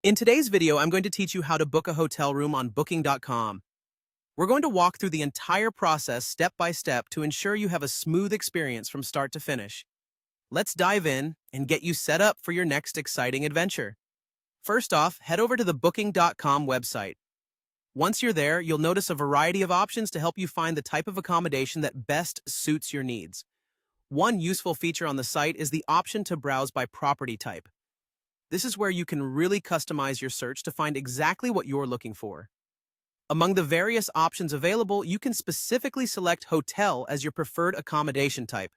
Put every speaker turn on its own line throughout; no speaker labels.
In today's video, I'm going to teach you how to book a hotel room on Booking.com. We're going to walk through the entire process step by step to ensure you have a smooth experience from start to finish. Let's dive in and get you set up for your next exciting adventure. First off, head over to the Booking.com website. Once you're there, you'll notice a variety of options to help you find the type of accommodation that best suits your needs. One useful feature on the site is the option to browse by property type. This is where you can really customize your search to find exactly what you're looking for. Among the various options available, you can specifically select hotel as your preferred accommodation type.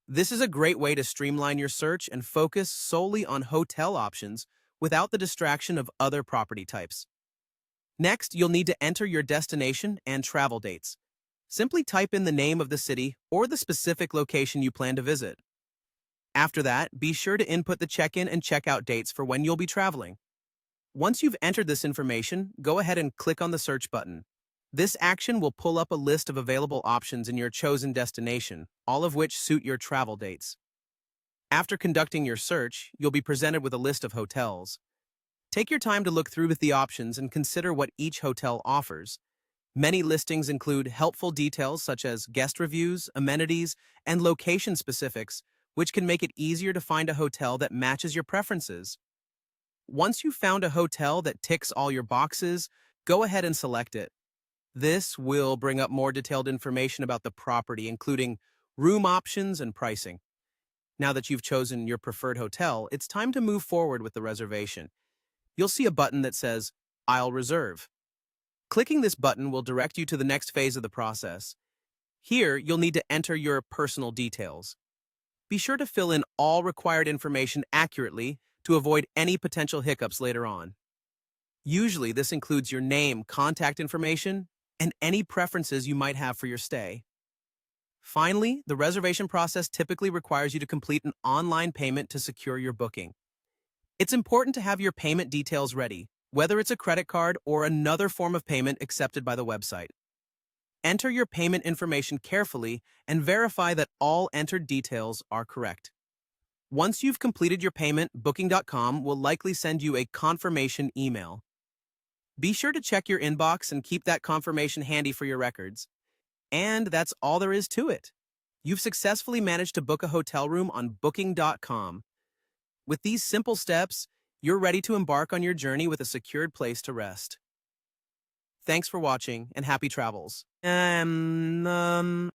This is a great way to streamline your search and focus solely on hotel options without the distraction of other property types. Next, you'll need to enter your destination and travel dates. Simply type in the name of the city or the specific location you plan to visit. After that, be sure to input the check-in and check-out dates for when you'll be traveling. Once you've entered this information, go ahead and click on the search button. This action will pull up a list of available options in your chosen destination, all of which suit your travel dates. After conducting your search, you'll be presented with a list of hotels. Take your time to look through the options and consider what each hotel offers. Many listings include helpful details such as guest reviews, amenities, and location specifics, which can make it easier to find a hotel that matches your preferences. Once you've found a hotel that ticks all your boxes, go ahead and select it. This will bring up more detailed information about the property, including room options and pricing. Now that you've chosen your preferred hotel, it's time to move forward with the reservation. You'll see a button that says, "I'll reserve." Clicking this button will direct you to the next phase of the process. Here, you'll need to enter your personal details. Be sure to fill in all required information accurately to avoid any potential hiccups later on. Usually, this includes your name, contact information, and any preferences you might have for your stay. Finally, the reservation process typically requires you to complete an online payment to secure your booking. It's important to have your payment details ready, whether it's a credit card or another form of payment accepted by the website. Enter your payment information carefully and verify that all entered details are correct. Once you've completed your payment, Booking.com will likely send you a confirmation email. Be sure to check your inbox and keep that confirmation handy for your records. And that's all there is to it. You've successfully managed to book a hotel room on Booking.com. With these simple steps, you're ready to embark on your journey with a secured place to rest. Thanks for watching and happy travels.